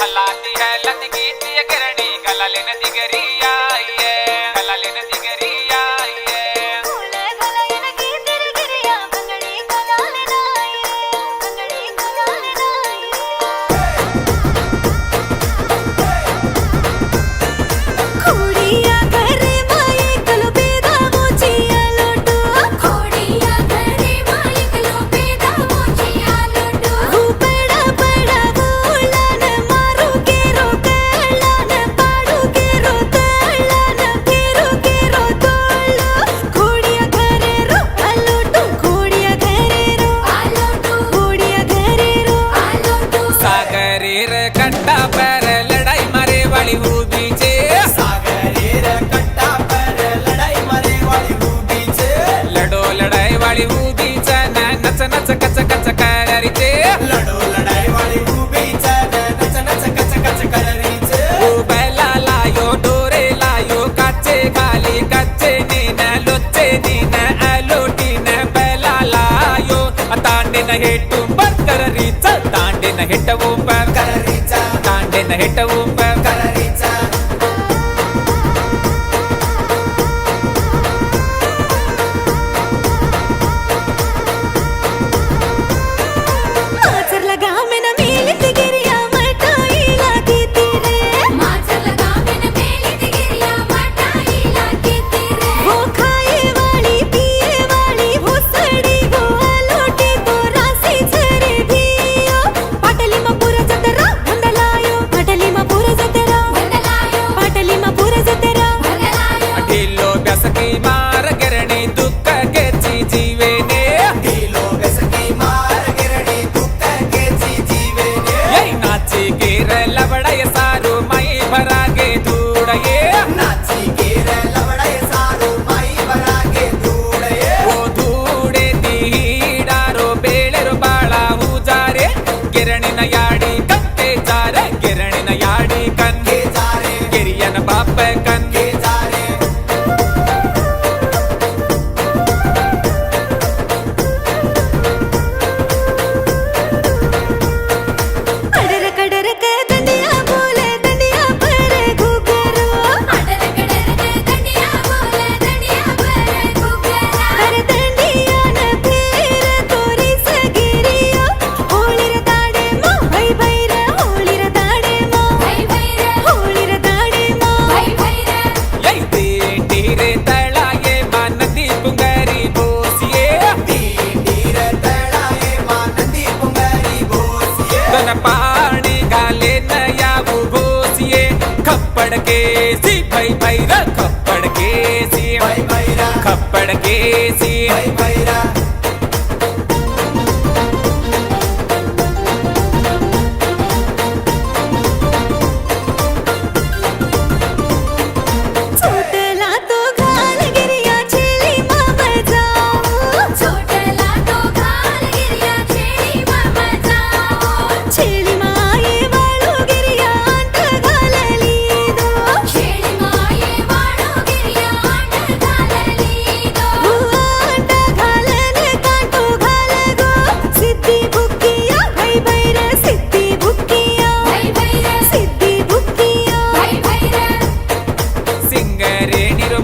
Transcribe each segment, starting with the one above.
हलाती है लतकी गिरणी गलालिन दिगरिया गलालिन दिगरिया कट्टा पर लड़ाई मरे वाली वो बीचे सागरेर कट्टा पर लड़ाई मरे वाली वो बीचे लड़ो लड़ाई वाली वो बीच नच नच कच कच कररीचे लड़ो लड़ाई वाली वो बीच नच नच कच कच कररीचे वो बैला लायो डोरे लायो कच्चे खाली कच्चे नीन लोच्चे नीन अलोटीन बैला लायो तांडे न हेटू पर कररीच तांडे न हेटवू पर कररीचा तांडे न हेटवू पर कररीचा की मार गिरणी दुख के जीवे ने ढीलो बेसकी मार गिरणी दुख के जीवे ने यही नाची गिर लवड़ाय सारू मई भरा के धूड़ये नाची गिर लवड़ाय सारू मई भरा के धूड़ये वो धूड़े दीडारो बेಳೆರು ಬಾಳ ಹೂಜಾರೆ ಗಿರಣಿನ ಯಾಡಿ ಕಕ್ಕೆ ಜಾರೆ ಗಿರಣಿನ ಯಾಡಿ ಕನ್ಗೆ जारे ಗಿರಿಯನ ಬಾಪ ಕನ್ಗೆ जारे पानी गाले नया वो घोसिए खप्पड़ के सी भाई भैरा खप्पड़ के सी भाई भैरा खप्पड़ के सी भाई भैरा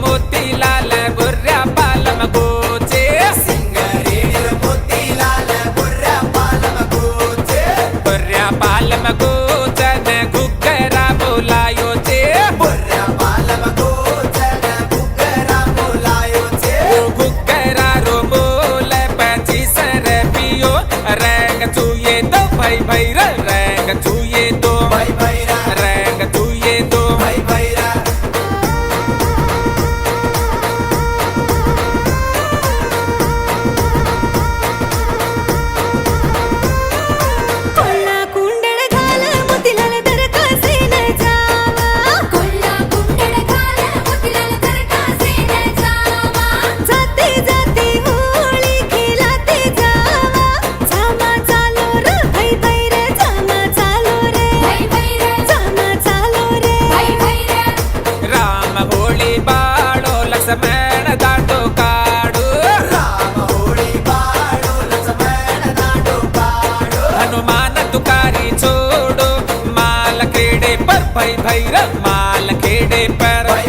मोतीलाल बुर्रा पालम गोचे सिंगरेर मोतीलाल बुर्रा पालम गोचे बुर्रा पालम गोचन घुग्गरा बोलायो चे बुर्रा पालम गोचन घुग्गरा बोलायो चे वो घुग्गरा रो बोल 25 पियो रंग चुये दो भाई भैरा रंग चुये दो भाई भैरा रंग चुये दो भाई भैरा जाते जाते होली खिलाते जावा, जामा चालो रे भाई भैरे भई भैर माल खेड़े पर भाई